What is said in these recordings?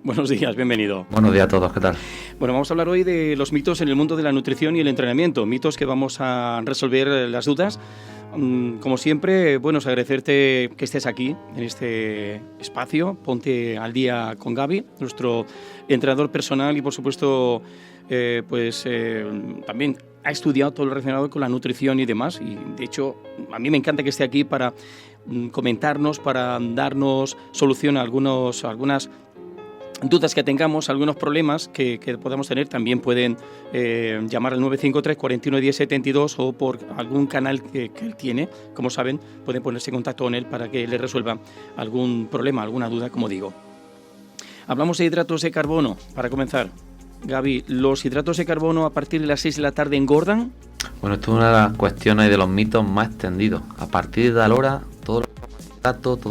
Buenos días, bienvenido. Buenos días a todos, ¿qué tal? Bueno, vamos a hablar hoy de los mitos en el mundo de la nutrición y el entrenamiento. Mitos que vamos a resolver las dudas. Como siempre, bueno, es agradecerte que estés aquí, en este espacio. Ponte al día con Gaby, nuestro entrenador personal y, por supuesto, también ha estudiado todo lo relacionado con la nutrición y demás. Y, de hecho, a mí me encanta que esté aquí para comentarnos, para darnos solución a algunas dudas que tengamos, algunos problemas que podamos tener. También pueden llamar al 953 41 10 72 o por algún canal que él tiene. Como saben, pueden ponerse en contacto con él para que le resuelva algún problema, alguna duda, como digo. Hablamos de hidratos de carbono, para comenzar. Gaby, ¿los hidratos de carbono a partir de las 6 de la tarde engordan? Bueno, esto es una de las cuestiones y de los mitos más extendidos. A partir de la hora, todo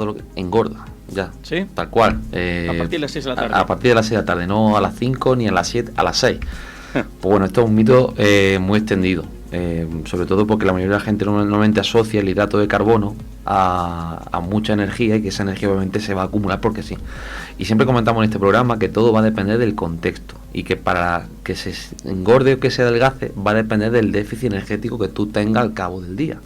lo que engorda. Ya, ¿sí? Tal cual. A partir de las 6 de la tarde. A partir de las 6 de la tarde, no a las 5 ni a las 7, a las 6. Pues bueno, esto es un mito muy extendido, sobre todo porque la mayoría de la gente normalmente asocia el hidrato de carbono a mucha energía y que esa energía obviamente se va a acumular porque sí. Y siempre comentamos en este programa que todo va a depender del contexto y que para que se engorde o que se adelgace va a depender del déficit energético que tú tengas al cabo del día.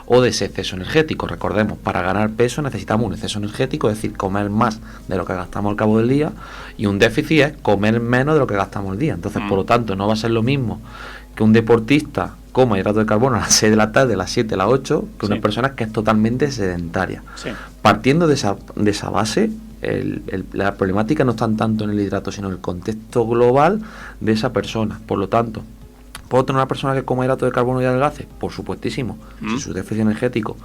O de ese exceso energético. Recordemos, para ganar peso necesitamos un exceso energético, es decir, comer más de lo que gastamos al cabo del día, y un déficit es comer menos de lo que gastamos al día. Entonces, por lo tanto, no va a ser lo mismo que un deportista coma hidrato de carbono a las 6 de la tarde, a las 7, a las 8, que una persona que es totalmente sedentaria. Sí. Partiendo de esa base, la problemática no está tanto en el hidrato, sino en el contexto global de esa persona. Por lo tanto, ¿puedo tener una persona que coma hidrato de carbono y adelgace? Por supuestísimo. Si su déficit energético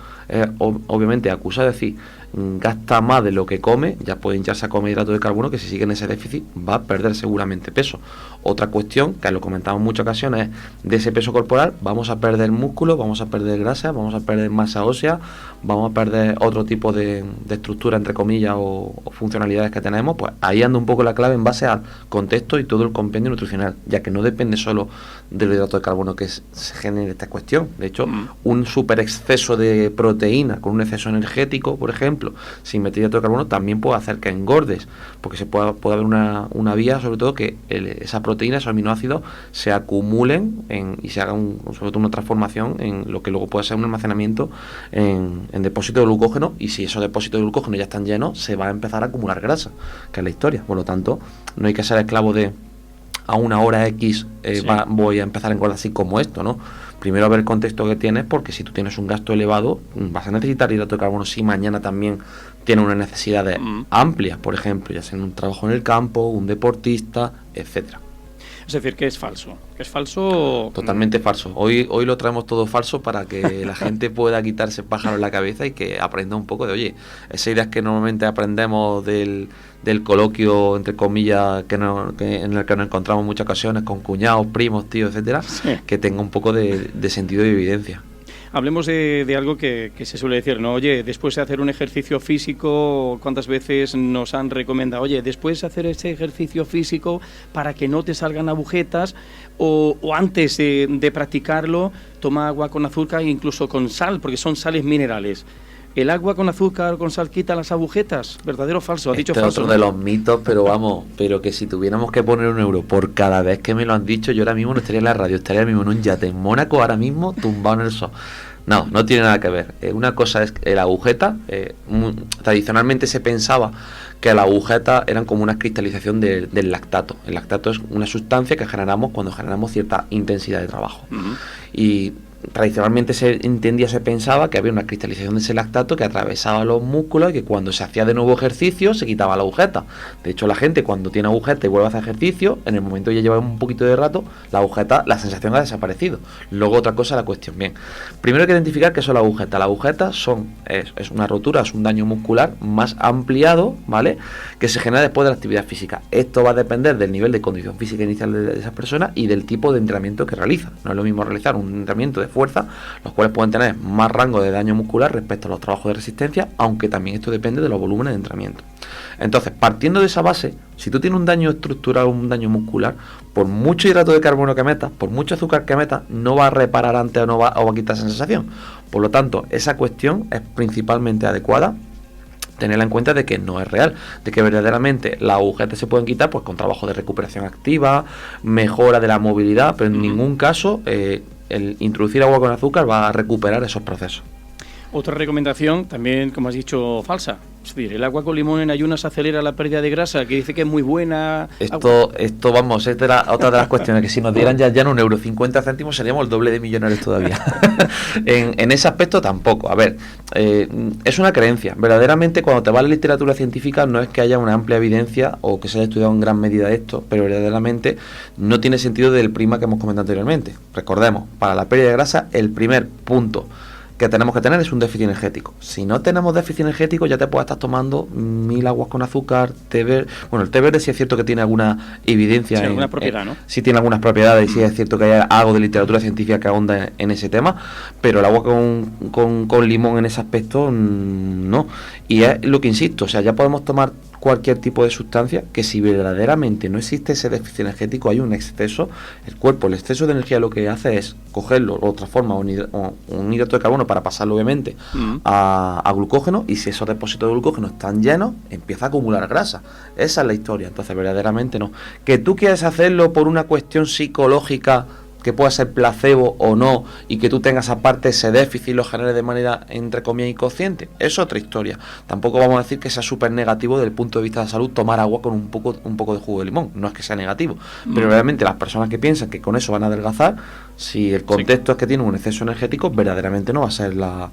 obviamente acusa de decir gasta más de lo que come, ya puede hincharse a comer hidrato de carbono, que si sigue en ese déficit va a perder seguramente peso. Otra cuestión, que lo comentamos en muchas ocasiones, es de ese peso corporal vamos a perder músculo, vamos a perder grasa, vamos a perder masa ósea, vamos a perder otro tipo de estructura, entre comillas, o funcionalidades que tenemos. Pues ahí anda un poco la clave en base al contexto y todo el compendio nutricional, ya que no depende solo del hidrato de carbono que se genere esta cuestión. De hecho, un super exceso de proteína con un exceso energético, por ejemplo, sin meter hidrato de carbono, también puede hacer que engordes, porque puede haber una vía, sobre todo, que esa proteína, esos aminoácidos, se acumulen y se haga sobre todo una transformación en lo que luego puede ser un almacenamiento en depósitos de glucógeno, y si esos depósitos de glucógeno ya están llenos, se va a empezar a acumular grasa, que es la historia. Por lo tanto, no hay que ser esclavo de a una hora X voy a empezar a engordar así como esto, ¿no? Primero ver el contexto que tienes, porque si tú tienes un gasto elevado, vas a necesitar hidrato de carbono si mañana también tienes unas necesidades amplias, por ejemplo, ya sea en un trabajo en el campo, un deportista, etcétera. Es decir, que es falso. Que es falso. Totalmente falso. Hoy lo traemos todo falso para que la gente pueda quitarse pájaro en la cabeza y que aprenda un poco de, oye, esas ideas que normalmente aprendemos del coloquio, entre comillas, en el que nos encontramos en muchas ocasiones con cuñados, primos, tíos, etcétera, que tenga un poco de sentido y evidencia. Hablemos de algo que se suele decir, ¿no? Oye, después de hacer un ejercicio físico, ¿cuántas veces nos han recomendado? Oye, después de hacer ese ejercicio físico, para que no te salgan agujetas, o antes de practicarlo, toma agua con azúcar e incluso con sal, porque son sales minerales. ¿El agua con azúcar o con sal quita las agujetas? ¿Verdadero o falso? ¿Ha dicho falso? Este es otro de los mitos, pero que si tuviéramos que poner €1 por cada vez que me lo han dicho, yo ahora mismo no estaría en la radio, estaría ahora mismo en un yate en Mónaco, ahora mismo tumbado en el sol. No tiene nada que ver. Una cosa es la agujeta. Tradicionalmente se pensaba que las agujetas eran como una cristalización del lactato. El lactato es una sustancia que generamos cuando generamos cierta intensidad de trabajo. Y tradicionalmente se pensaba que había una cristalización de ese lactato que atravesaba los músculos y que cuando se hacía de nuevo ejercicio se quitaba la agujeta. De hecho, la gente cuando tiene agujeta y vuelve a hacer ejercicio, en el momento ya lleva un poquito de rato, la agujeta, la sensación ha desaparecido. Luego otra cosa la cuestión. Bien, primero hay que identificar qué son las agujetas. Las agujetas es una rotura, es un daño muscular más ampliado, ¿vale?, que se genera después de la actividad física. Esto va a depender del nivel de condición física inicial de esa persona y del tipo de entrenamiento que realiza. No es lo mismo realizar un entrenamiento de fuerza, los cuales pueden tener más rango de daño muscular respecto a los trabajos de resistencia, aunque también esto depende de los volúmenes de entrenamiento. Entonces, partiendo de esa base, si tú tienes un daño estructural o un daño muscular, por mucho hidrato de carbono que metas, por mucho azúcar que metas, no va a reparar antes o va a quitar esa sensación. Por lo tanto, esa cuestión es principalmente adecuada tenerla en cuenta de que no es real, de que verdaderamente las agujetas se pueden quitar pues con trabajo de recuperación activa, mejora de la movilidad, pero en ningún caso el introducir agua con azúcar va a recuperar esos procesos. Otra recomendación, también, como has dicho, falsa. Es decir, el agua con limón en ayunas acelera la pérdida de grasa, que dice que es muy buena. Esto vamos, es otra de las cuestiones, que si nos dieran ya en €1.50 seríamos el doble de millonarios todavía. en ese aspecto tampoco. A ver, es una creencia. Verdaderamente, cuando te va a la literatura científica, no es que haya una amplia evidencia o que se haya estudiado en gran medida esto, pero verdaderamente no tiene sentido del prima que hemos comentado anteriormente. Recordemos, para la pérdida de grasa, el primer punto que tenemos que tener es un déficit energético. Si no tenemos déficit energético, ya te puedes estar tomando 1000 aguas con azúcar, té verde. Bueno, el té verde sí es cierto que tiene alguna evidencia. Sí, alguna propiedad, ¿no? Sí tiene algunas propiedades y sí es cierto que hay algo de literatura científica que ahonda en ese tema, pero el agua con limón en ese aspecto, no. Y es lo que insisto, o sea, ya podemos tomar cualquier tipo de sustancia que si verdaderamente no existe ese déficit energético, hay un exceso, el exceso de energía lo que hace es cogerlo, lo transforma un hidrato de carbono para pasarlo obviamente a glucógeno, y si esos depósitos de glucógeno están llenos, empieza a acumular grasa. Esa es la historia. Entonces verdaderamente no. Que tú quieres hacerlo por una cuestión psicológica, que pueda ser placebo o no, y que tú tengas aparte ese déficit y lo generes de manera, entre comillas, inconsciente, es otra historia. Tampoco vamos a decir que sea súper negativo desde el punto de vista de salud tomar agua con un poco de jugo de limón, no es que sea negativo, pero realmente las personas que piensan que con eso van a adelgazar, si el contexto es que tienen un exceso energético, verdaderamente no va a ser la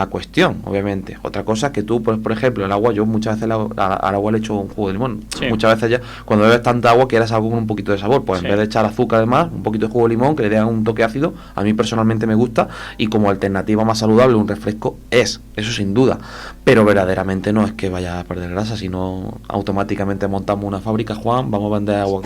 cuestión, obviamente. Otra cosa es que tú, por ejemplo, el agua, yo muchas veces al agua le echo un jugo de limón, muchas veces ya, cuando bebes tanta agua quieres algo con un poquito de sabor, pues en vez de echar azúcar además, un poquito de jugo de limón, que le dé un toque ácido, a mí personalmente me gusta, y como alternativa más saludable, un refresco eso sin duda, pero verdaderamente no es que vaya a perder grasa, sino automáticamente montamos una fábrica, Juan, vamos a vender agua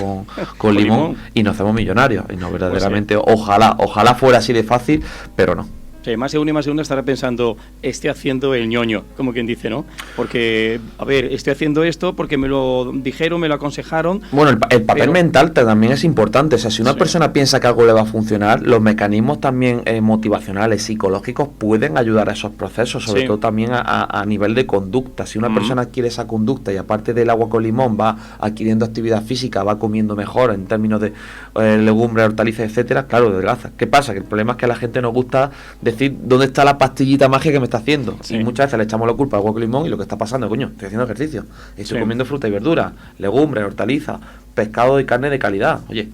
con limón y nos hacemos millonarios, y no, verdaderamente, pues ojalá fuera así de fácil, pero no. Sí, más de uno estará pensando, estoy haciendo el ñoño, como quien dice, ¿no? Porque, a ver, estoy haciendo esto porque me lo dijeron, me lo aconsejaron. Bueno, el papel mental también es importante. O sea, si una persona piensa que algo le va a funcionar, los mecanismos también motivacionales, psicológicos, pueden ayudar a esos procesos, sobre todo también a nivel de conducta. Si una persona adquiere esa conducta y aparte del agua con limón va adquiriendo actividad física, va comiendo mejor en términos de legumbres, hortalizas, etcétera, claro, adelgaza. ¿Qué pasa? Que el problema es que a la gente nos gusta decir dónde está la pastillita mágica que me está haciendo, y muchas veces le echamos la culpa al agua con limón, y lo que está pasando, coño, estoy haciendo ejercicio, estoy comiendo fruta y verdura, legumbres, hortalizas, pescado y carne de calidad. Oye,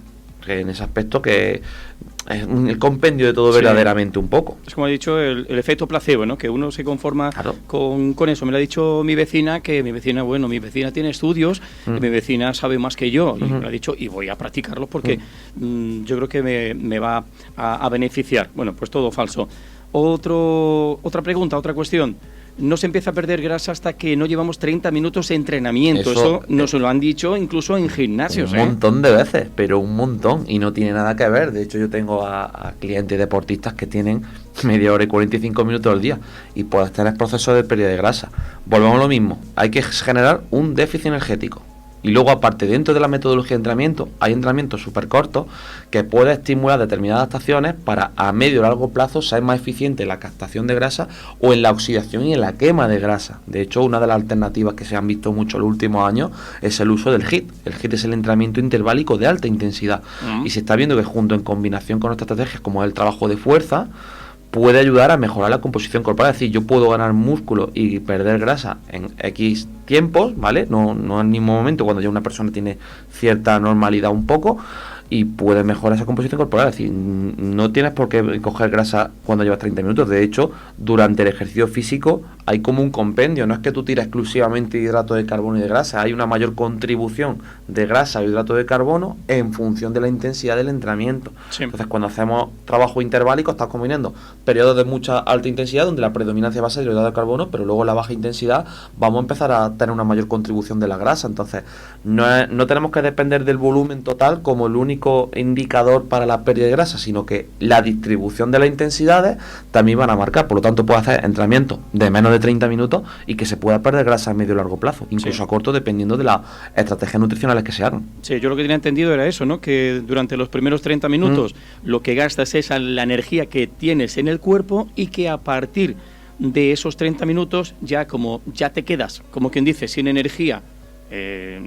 que en ese aspecto que es el compendio de todo verdaderamente un poco. Es como he dicho, el efecto placebo, ¿no? Que uno se conforma con eso. Me lo ha dicho mi vecina, mi vecina tiene estudios, y mi vecina sabe más que yo, y me lo ha dicho, y voy a practicarlo porque yo creo que me va a beneficiar. Bueno, pues todo falso. Otra pregunta, otra cuestión. No se empieza a perder grasa hasta que no llevamos 30 minutos de entrenamiento. Eso nos lo han dicho incluso en gimnasios. Un montón de veces, pero un montón. Y no tiene nada que ver. De hecho, yo tengo a clientes deportistas que tienen media hora y 45 minutos al día. Y puedes tener procesos de pérdida de grasa. Volvemos a lo mismo. Hay que generar un déficit energético. Y luego, aparte, dentro de la metodología de entrenamiento, hay entrenamientos súper cortos que pueden estimular determinadas adaptaciones para a medio o largo plazo ser más eficiente en la captación de grasa o en la oxidación y en la quema de grasa. De hecho, una de las alternativas que se han visto mucho en los últimos años es el uso del HIIT. El HIIT es el entrenamiento interválico de alta intensidad. Y se está viendo que junto en combinación con otras estrategias como el trabajo de fuerza, puede ayudar a mejorar la composición corporal. Es decir, yo puedo ganar músculo y perder grasa en X tiempos, ¿vale? No en el mismo momento, cuando ya una persona tiene cierta normalidad un poco, y puede mejorar esa composición corporal. Es decir, no tienes por qué coger grasa cuando llevas 30 minutos. De hecho, durante el ejercicio físico hay como un compendio. No es que tú tires exclusivamente hidrato de carbono y de grasa. Hay una mayor contribución de grasa y hidrato de carbono en función de la intensidad del entrenamiento. Entonces, cuando hacemos trabajo interválico, estás combinando periodos de mucha alta intensidad, donde la predominancia va a ser el hidrato de carbono, pero luego en la baja intensidad vamos a empezar a tener una mayor contribución de la grasa. Entonces, no tenemos que depender del volumen total como el único indicador para la pérdida de grasa, sino que la distribución de las intensidades también van a marcar. Por lo tanto, puedes hacer entrenamientos de menos de 30 minutos y que se pueda perder grasa a medio y largo plazo, incluso a corto, dependiendo de las estrategias nutricionales que se hagan. Sí, yo lo que tenía entendido era eso, ¿no? Que durante los primeros 30 minutos lo que gastas es la energía que tienes en el cuerpo, y que a partir de esos 30 minutos, ya te quedas, como quien dice, sin energía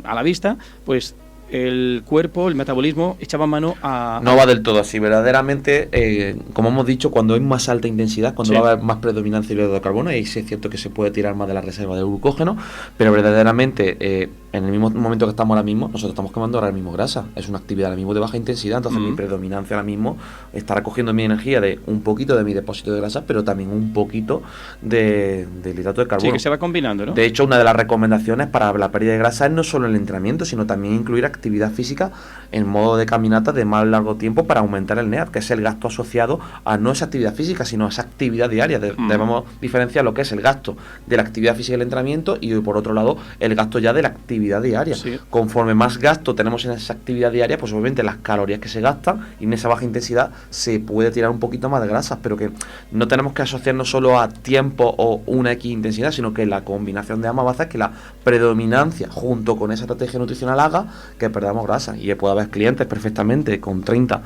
a la vista, pues el cuerpo, el metabolismo, echaba mano a... No va del todo así, verdaderamente, como hemos dicho, cuando hay más alta intensidad, cuando va a haber más predominancia del hidrato de carbono, ahí sí es cierto que se puede tirar más de la reserva de glucógeno, pero verdaderamente, en el mismo momento que estamos ahora mismo, nosotros estamos quemando ahora mismo grasa, es una actividad ahora mismo de baja intensidad, entonces mi predominancia ahora mismo está recogiendo mi energía de un poquito de mi depósito de grasa, pero también un poquito del hidrato de carbono. Sí, que se va combinando, ¿no? De hecho, una de las recomendaciones para la pérdida de grasa es no solo el entrenamiento, sino también incluir actividad física en modo de caminata de más largo tiempo para aumentar el NEAT, que es el gasto asociado a no esa actividad física, sino a esa actividad diaria. Debemos diferenciar lo que es el gasto de la actividad física y el entrenamiento y, por otro lado, el gasto ya de la actividad diaria. Sí. Conforme más gasto tenemos en esa actividad diaria, pues obviamente las calorías que se gastan y en esa baja intensidad se puede tirar un poquito más de grasas, pero que no tenemos que asociarnos solo a tiempo o una X intensidad, sino que la combinación de ambas va a hacer que la predominancia junto con esa estrategia nutricional haga que perdamos grasa. Y puede haber clientes perfectamente con 30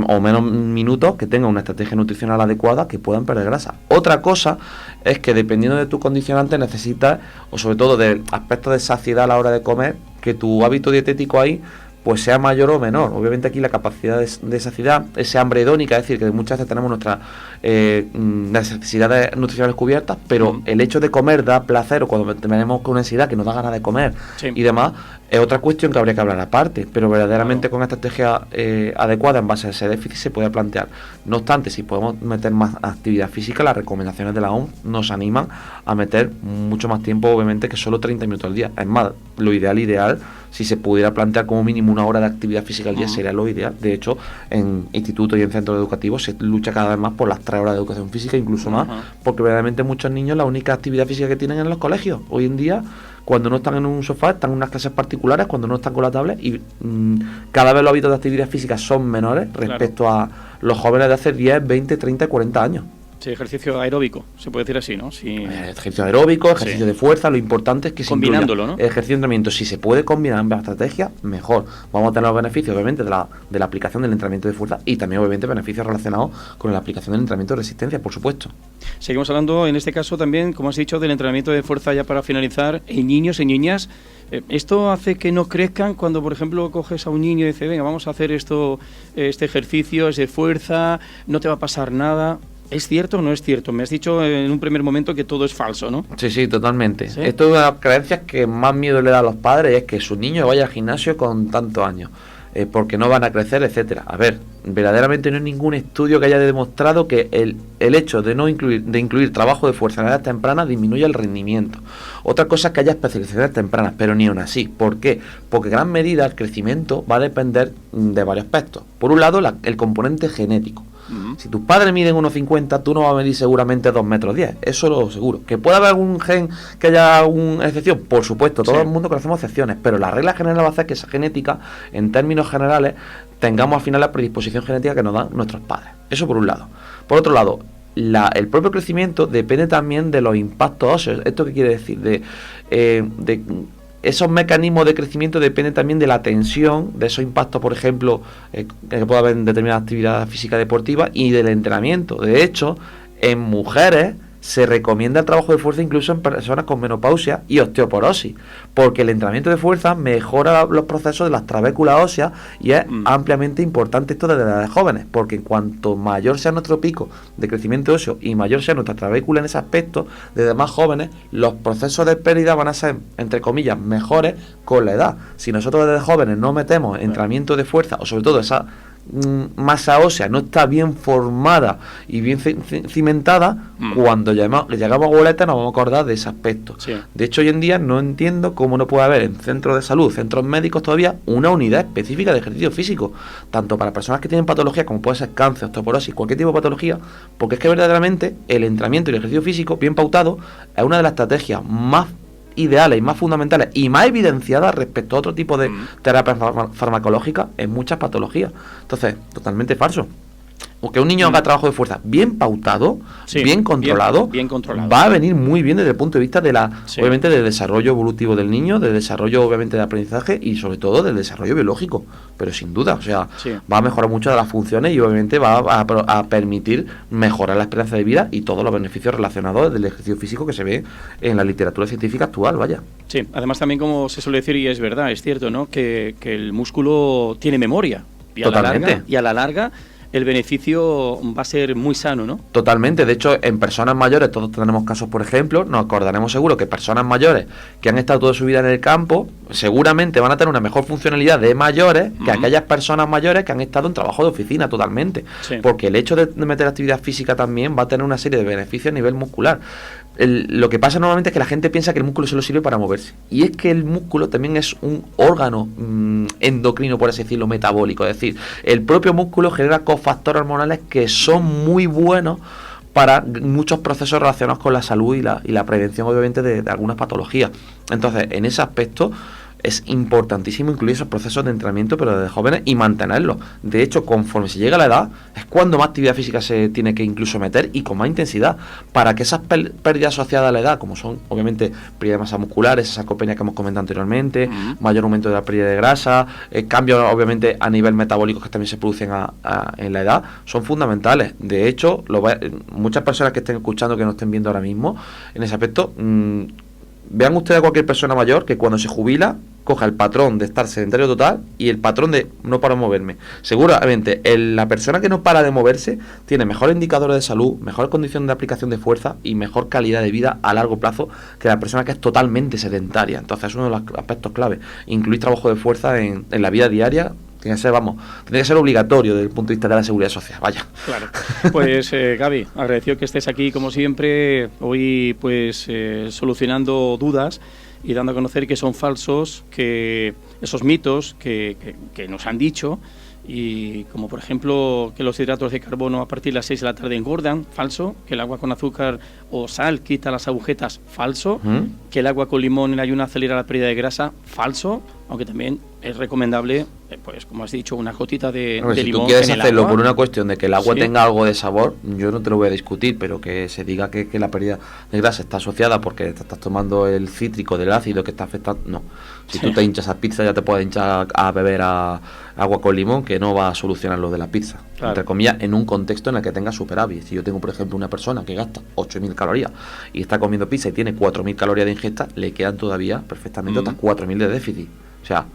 o menos minutos que tengan una estrategia nutricional adecuada que puedan perder grasa. Otra cosa es que dependiendo de tu condicionante necesitas, o sobre todo del aspecto de saciedad a la hora de comer, que tu hábito dietético ahí pues sea mayor o menor. Obviamente aquí la capacidad de saciedad, ese hambre hedónica, es decir, que muchas veces tenemos nuestras necesidades nutricionales cubiertas, pero el hecho de comer da placer, o cuando tenemos con ansiedad que nos da ganas de comer y demás, es otra cuestión que habría que hablar aparte, pero verdaderamente con esta estrategia adecuada en base a ese déficit se puede plantear. No obstante, si podemos meter más actividad física, las recomendaciones de la OMS nos animan a meter mucho más tiempo, obviamente, que solo 30 minutos al día. Es más, lo ideal, si se pudiera plantear como mínimo una hora de actividad física al día, sería lo ideal. De hecho, en institutos y en centros educativos se lucha cada vez más por las 3 horas de educación física, incluso más, porque verdaderamente muchos niños la única actividad física que tienen en los colegios hoy en día, cuando no están en un sofá, están en unas clases particulares, cuando no están con la tablet, y cada vez los hábitos de actividad física son menores respecto a los jóvenes de hace 10, 20, 30, 40 años. Sí, ejercicio aeróbico, se puede decir así, ¿no? Sí. Ejercicio aeróbico, ejercicio de fuerza, lo importante es que se combinándolo, ¿no? Ejercicio de entrenamiento. Si se puede combinar ambas estrategias, mejor. Vamos a tener los beneficios, obviamente, de la aplicación del entrenamiento de fuerza y también, obviamente, beneficios relacionados con la aplicación del entrenamiento de resistencia, por supuesto. Seguimos hablando, en este caso, también, como has dicho, del entrenamiento de fuerza, ya para finalizar, en niños, en niñas. ¿Esto hace que no crezcan cuando, por ejemplo, coges a un niño y dices, venga, vamos a hacer este ejercicio, es de fuerza, no te va a pasar nada? ¿Es cierto o no es cierto? Me has dicho en un primer momento que todo es falso, ¿no? Sí, totalmente. ¿Sí? Esto es una de las creencias que más miedo le da a los padres, es que su niño vaya al gimnasio con tantos años, porque no van a crecer, etcétera. A ver, verdaderamente no hay ningún estudio que haya demostrado que el hecho de incluir trabajo de fuerza en edad temprana disminuye el rendimiento. Otra cosa es que haya especializaciones tempranas, pero ni aún así. ¿Por qué? Porque en gran medida el crecimiento va a depender de varios aspectos. Por un lado, el componente genético. Si tus padres miden 1,50, tú no vas a medir seguramente 2,10 metros, eso lo seguro. ¿Que pueda haber algún gen que haya alguna excepción? Por supuesto, todo el mundo conocemos excepciones, pero la regla general va a hacer que esa genética, en términos generales, tengamos al final la predisposición genética que nos dan nuestros padres. Eso por un lado. Por otro lado, el propio crecimiento depende también de los impactos óseos. ¿Esto qué quiere decir? De esos mecanismos de crecimiento dependen también de la tensión, de esos impactos, por ejemplo, que puede haber en determinada actividad física deportiva, y del entrenamiento. De hecho, en mujeres se recomienda el trabajo de fuerza incluso en personas con menopausia y osteoporosis, porque el entrenamiento de fuerza mejora los procesos de las trabéculas óseas y es ampliamente importante esto desde edades jóvenes, porque en cuanto mayor sea nuestro pico de crecimiento óseo y mayor sea nuestra trabécula en ese aspecto, desde más jóvenes los procesos de pérdida van a ser, entre comillas, mejores con la edad. Si nosotros desde jóvenes no metemos entrenamiento de fuerza, o sobre todo esa masa ósea no está bien formada y bien cimentada, cuando llegamos a boleta nos vamos a acordar de ese aspecto. De hecho, hoy en día no entiendo cómo no puede haber en centros de salud, centros médicos todavía, una unidad específica de ejercicio físico, tanto para personas que tienen patologías como puede ser cáncer, osteoporosis, cualquier tipo de patología, porque es que verdaderamente el entrenamiento y el ejercicio físico bien pautado es una de las estrategias más ideales y más fundamentales y más evidenciadas respecto a otro tipo de terapias farmacológicas en muchas patologías. Entonces, totalmente falso. que un niño haga trabajo de fuerza bien pautado, Sí, bien controlado, bien controlado. va a venir muy bien desde el punto de vista de obviamente del desarrollo evolutivo del niño, del desarrollo obviamente de aprendizaje y sobre todo del desarrollo biológico, pero sin duda, o sea, va a mejorar muchas de las funciones y obviamente va a permitir mejorar la esperanza de vida y todos los beneficios relacionados del ejercicio físico que se ve en la literatura científica actual, vaya. Sí, además también como se suele decir, y es verdad, es cierto, ¿no? Que el músculo tiene memoria y a la larga el beneficio va a ser muy sano, ¿no? Totalmente. De hecho, en personas mayores, todos tenemos casos, por ejemplo, nos acordaremos seguro que personas mayores que han estado toda su vida en el campo, seguramente van a tener una mejor funcionalidad de mayores que aquellas personas mayores que han estado en trabajo de oficina totalmente. Sí. Porque el hecho de meter actividad física también va a tener una serie de beneficios a nivel muscular. Lo que pasa normalmente es que la gente piensa que el músculo solo sirve para moverse. Y es que el músculo también es un órgano endocrino, por así decirlo, metabólico. Es decir, el propio músculo genera cofactores hormonales que son muy buenos para muchos procesos relacionados con la salud y la prevención, obviamente, de algunas patologías. Entonces, en ese aspecto es importantísimo incluir esos procesos de entrenamiento, pero desde jóvenes, y mantenerlos. De hecho, conforme se llega a la edad, es cuando más actividad física se tiene que incluso meter y con más intensidad, para que esas pérdidas asociadas a la edad, como son, obviamente, pérdida de masa muscular, esa sarcopenia que hemos comentado anteriormente, mayor aumento de la pérdida de grasa, cambios, obviamente, a nivel metabólico que también se producen en la edad, son fundamentales. De hecho, muchas personas que estén escuchando, que nos estén viendo ahora mismo, en ese aspecto, vean ustedes a cualquier persona mayor que cuando se jubila coja el patrón de estar sedentario total y el patrón de no para de moverme. Seguramente la persona que no para de moverse tiene mejores indicadores de salud, mejor condición de aplicación de fuerza y mejor calidad de vida a largo plazo que la persona que es totalmente sedentaria. Entonces es uno de los aspectos clave. Incluir trabajo de fuerza en la vida diaria tiene que ser obligatorio desde el punto de vista de la seguridad social, vaya. Claro. Pues Gaby, agradecido que estés aquí como siempre, hoy pues solucionando dudas y dando a conocer que son falsos, que esos mitos que nos han dicho, y como por ejemplo que los hidratos de carbono a partir de las 6 de la tarde engordan, falso, que el agua con azúcar o sal quita las agujetas, falso, que el agua con limón en ayuno acelera la pérdida de grasa, falso, aunque también es recomendable, pues como has dicho, una gotita de limón. Si tú quieres hacerlo por una cuestión de que el agua tenga algo de sabor, yo no te lo voy a discutir, pero que se diga que la pérdida de grasa está asociada porque te estás tomando el cítrico del ácido que está afectando, no. Si tú te hinchas a pizza, ya te puedes hinchar a beber agua con limón, que no va a solucionar lo de la pizza. Claro. Entre comillas, en un contexto en el que tenga superávit. Si yo tengo, por ejemplo, una persona que gasta 8.000 calorías y está comiendo pizza y tiene 4.000 calorías de ingesta, le quedan todavía perfectamente otras 4.000 de déficit. O sea,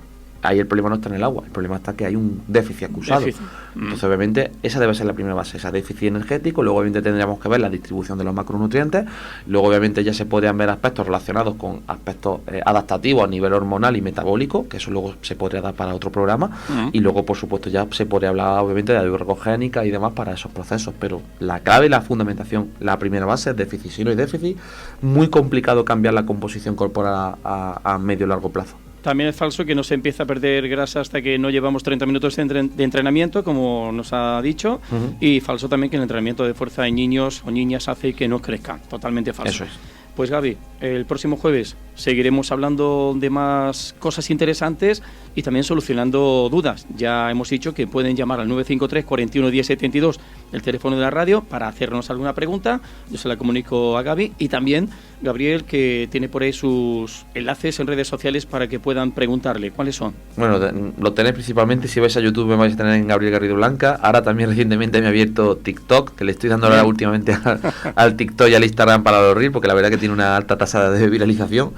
ahí el problema no está en el agua, el problema está que hay un déficit acusado. Entonces, obviamente, esa debe ser la primera base, ese déficit energético. Luego, obviamente, tendríamos que ver la distribución de los macronutrientes. Luego, obviamente, ya se podrían ver aspectos relacionados con aspectos adaptativos a nivel hormonal y metabólico, que eso luego se podría dar para otro programa. Y luego, por supuesto, ya se podría hablar, obviamente, de la biorgogénica y demás para esos procesos. Pero la clave y la fundamentación, la primera base es déficit. Si no hay déficit, muy complicado cambiar la composición corporal a medio y largo plazo. También es falso que no se empieza a perder grasa hasta que no llevamos 30 minutos de entrenamiento, como nos ha dicho, y falso también que el entrenamiento de fuerza en niños o niñas hace que no crezcan. Totalmente falso. Eso es. Pues Gaby, el próximo jueves seguiremos hablando de más cosas interesantes y también solucionando dudas. Ya hemos dicho que pueden llamar al 953 41 10 72, el teléfono de la radio, para hacernos alguna pregunta. Yo se la comunico a Gaby, y también Gabriel, que tiene por ahí sus enlaces en redes sociales para que puedan preguntarle. ¿Cuáles son? Bueno, lo tenéis principalmente, si vais a YouTube me vais a tener en Gabriel Garrido Blanca. Ahora también recientemente me he abierto TikTok, que le estoy dando ahora últimamente al TikTok y al Instagram para los Reels, porque la verdad que tiene una alta tasa de viralización.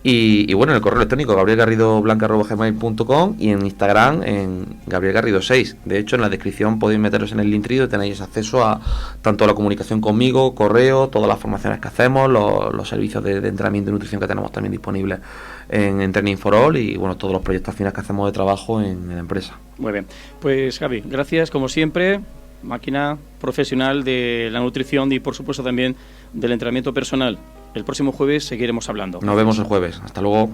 Y bueno, en el correo electrónico gabrielgarridoblanca@gmail.com y en Instagram en gabrielgarrido6. De hecho, en la descripción podéis meteros en el Linktree, y tenéis acceso a tanto a la comunicación conmigo, correo, todas las formaciones que hacemos, los servicios de entrenamiento y nutrición que tenemos también disponibles en Training for All, y bueno, todos los proyectos finales que hacemos de trabajo en la empresa. Muy bien, pues Gaby, gracias como siempre, máquina profesional de la nutrición y por supuesto también del entrenamiento personal. El próximo jueves seguiremos hablando. Nos vemos el jueves. Hasta luego.